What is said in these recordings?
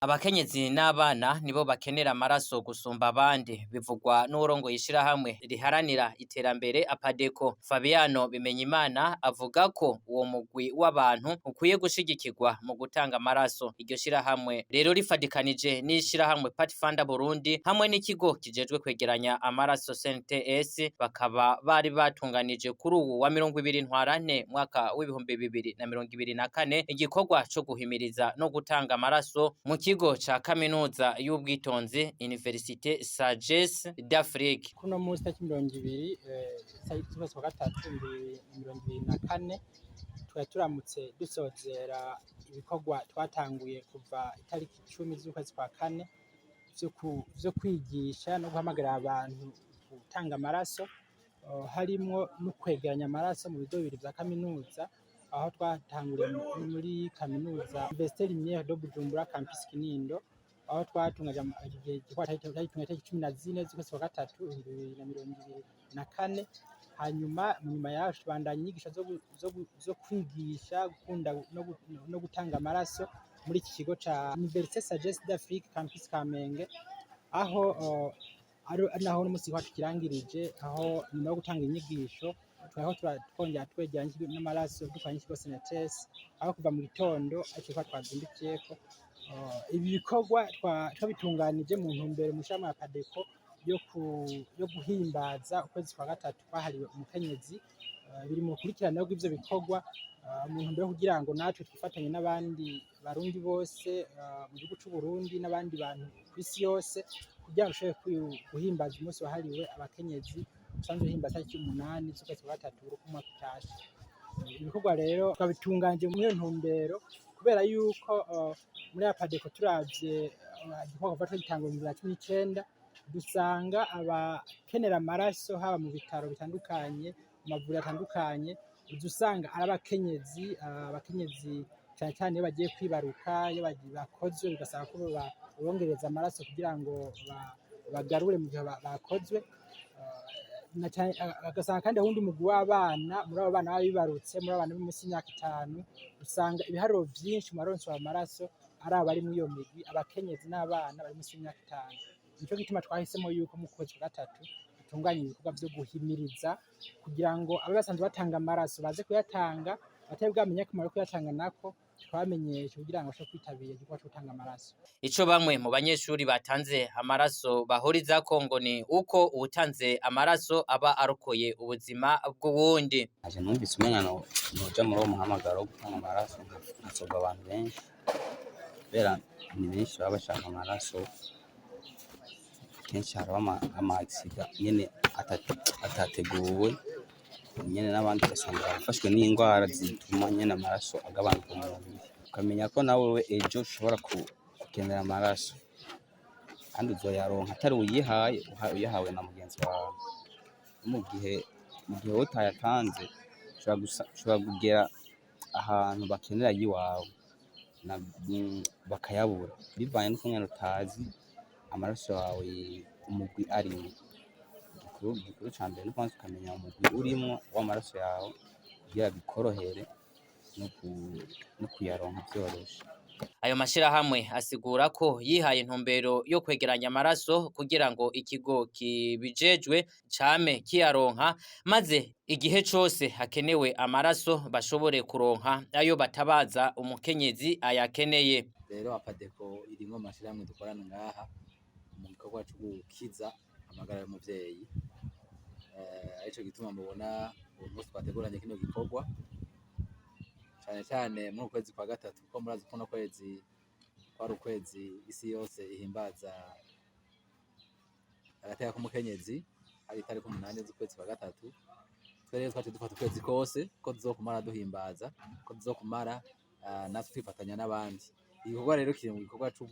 Abakenyezi n'abana nibo bakenera amaraso gusumba abandi, bivugwa n'uwurongoye ishirahamwe riharanira iterambere Abadeko. Fabiano Bimenyimana avuga ko uwo mugwi w'abantu ukwiye gushigikirwa mu gutanga amaraso. Iryo shirahamwe rero rifadikanije n'ishirahamwe Pathfinder Burundi hamwe n'ikigo kijejwe kwegeranya amaraso CNTS, bakaba bari batunganije kuri uwu wa 20 ntwarante mwaka w'2024 igikorwa co guhimiriza no gutanga amaraso mu kigo cha kaminuza y'ubwitonzi Université Sagesse d'Afrique. Kuno munsi tariki 20 z'ukwezi kwa gatatu 2024 twari turamutse dusozera ibikorwa twatanguye kuva itariki 10 z'ukwezi kwa kane vyo kwigisha no guhamagara abantu gutanga amaraso, harimo no kwegeranya amaraso mu bigo bibiri vya kaminuza, aho twatanguriye muri kaminuza Université Lumière de Bujumbura campus Kinindo, aho twatungaje tariki 14 z'ukwezi kwa gatatu 2024. Hanyuma nyuma yaho tubandanya inyigisho zo kwigisha gukunda no gutanga amaraso muri iki kigo ca Université Sagesse d'Afrique campus Kamenge, aho naho n'umusi wacu kirangirije, aho nyuma yo gutanga inyigisho twongera twegeranya n'amaraso dufanye ikigo CNTS, aho kuva mu gitondo ariko twazindukiyeko. Ibi bikorwa twabitunganije mu ntumbero mushama ya Padeko yo guhimbaza ukwezi kwa gatatu kwahariwe umukenyezi. Biri mu kurikirana rw'ivyo bikorwa mu ntumbero kugira ngo natwe twifatanye n'abandi barundi bose mu gihugu c'u Burundi n'abandi bantu kw'isi yose kugira ngo dushobore guhimbaza umunsi wahariwe abakenyezi usanzwe uhimbaza tariki 8 z'ukwezi kwa gatatu umwaka utashe. Ibikorwa rero twabitunganje mu iyo ntumbero kubera yuko muri Apadeko turavye igikorwa kuva twagitangura mu 2019 dusanga abakenera amaraso haba mu bitaro bitandukanye, mu mavuriro atandukanye, dusanga ari abakenyezi cyane cyane iyo bagiye kwibaruka, iyo bakozwe bigasaba ko bongereza amaraso kugira ngo bagarure mu gihe bakozwe. Agasanga kandi ahundi mugwi w'abana, muri abo bana bibarutse, muri abana b'imisi y'imyaka 5, usanga ibiharuro vyinshi mu baronse amaraso ari abari muri iyo migwi, abakenyezi n'abana bari munsi y'imyaka 5. Nico gituma twahisemo yuko mu kwezi kwa gatatu dutunganya ibikorwa vyo guhimiriza kugira ngo abe basanzwe batanga amaraso baze kuyatanga, batari bwamenye akamaro ko kuyatanga nako twamenyesha kugira ngo bashobore kwitabira igikorwa cyo gutanga amaraso. Ico bamwe mu banyeshuri batanze amaraso bahurizako ngo ni uko uwutanze amaraso aba arokoye ubuzima bw'uwundi. Aje numvise umwana noja muri uwo muhamagaro wo gutanga amaraso nkasoba abantu benshi, kubera ni benshi baba bashaka amaraso. Kenshi haraba ama-accident nyene atateguwe, nyene n'abandi ugasanga bafashwe n'indwara zituma nyene amaraso agabanuka mu mubiri. Ukamenya ko nawe ejo ushobora gukenera amaraso kandi uzoyaronka atari uyihawe na mugenzi wawe. Mu gihe utayatanze ushobora kugera ahantu bakenera yiwawe bakayabura, bivanye n'ukuntu utazi amaraso yawe umugwi arimwo. Igikuru ca mbere nuko ukamenya umugwi urimwo w'amaraso yawe kugira bikorohere no kuyaronka vyoroshe. Ayo mashirahamwe asigura ko yihaye intumbero yo kwegeranya amaraso kugira ngo ikigo kibijejwe came kiyaronka, maze igihe cose hakenewe amaraso bashobore kuronka ayo batabaza umukenyezi ayakeneye. Rero Apadeko irimwo amashirahamwe dukorana ngaha mu gikorwa cyo gukiza amagara y'umuvyeyi. Arico gituma mubona uwo munsi twateguranye kino gikorwa cyane cyane mu kwezi kwa gatatu, ko murazi ko no kwezi kwari ukwezi isi yose ihimbaza agateka k'umukenyezi, ari tariki 8 z'ukwezi kwa gatatu. Twere twaje dufata ukwezi kose ko tuzokumara duhimbaza, ko tuzokumara natwe twifatanya n'abandi. Igikorwa rero kiri mu gikorwa cyo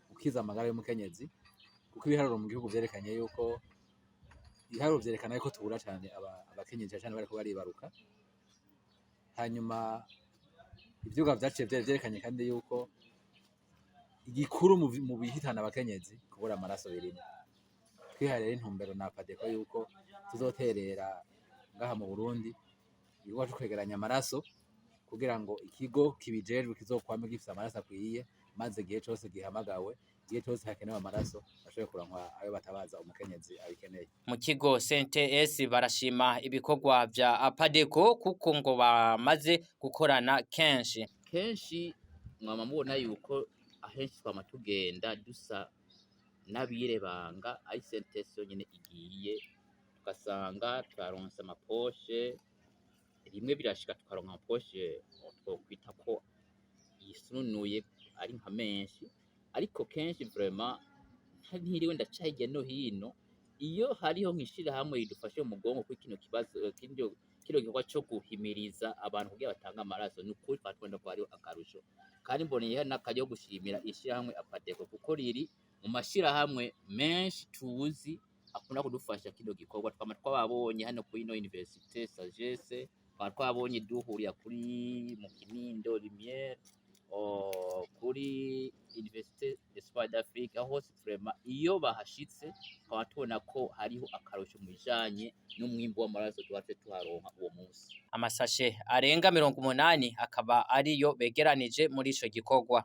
gukiza amagara y'umukenyezi, kuko ibiharuro mu gihugu vyerekanye yuko vyerekana yuko tubura cyane abakenyezi cyane bariko baribaruka. Hanyuma ivyuga vyaciye vyerekanye kandi yuko igikuru mu bihitana abakenyezi kubura amaraso birimo. Twiharira intumbero na Padeko yuko tuzoterera ngaha mu Burundi igikorwa cyo kwegeranya amaraso kugira ngo ikigo kibijejwe kizokwame gifite amaraso akwiye maze igihe cose gihamagawe, igihe cose hakenewe amaraso bashobore kuronka ayo batabaza umukenyezi abikeneye. Mu kigo CNTS barashima ibikorwa vya Apadeko kuko ngo bamaze gukorana kenshi mwama mubona yuko ahenshi twama tugenda dusa n'abirebanga ari CNTS yonyene igiye, tugasanga twaronse amaposhe, rimwe birashika tukaronka amaposhe twokwita ko yisununuye ari nka menshi, ariko kenshi vraiment ntiriwe ndaca hirya no hino, iyo hariho nk'ishirahamwe ridufashe mu mugongo kuri kino kibazo, kino gikorwa co guhimiriza abantu kugira batange amaraso, ni ukuri twatwenda ko hariho akarusho, kandi mboneyeho n'akaryo ko gushimira ishirahamwe Apadeko kuko riri mu mashirahamwe menshi tuzi akunda kudufasha kino gikorwa. Twama twababonye hano kuri ino Université Sagesse, twama twabonye duhurira kuri mu Kinindo Lumière, kuri Université d'Espoir d'Afrique, aho hose vraiment iyo bahashitse twama tubona ko hariho akarusho mu bijanye n'umwimbu w'amaraso twaje tuharonka uwo munsi. amasashe arenga 80 akaba ariyo begeranije muri ico gikorwa.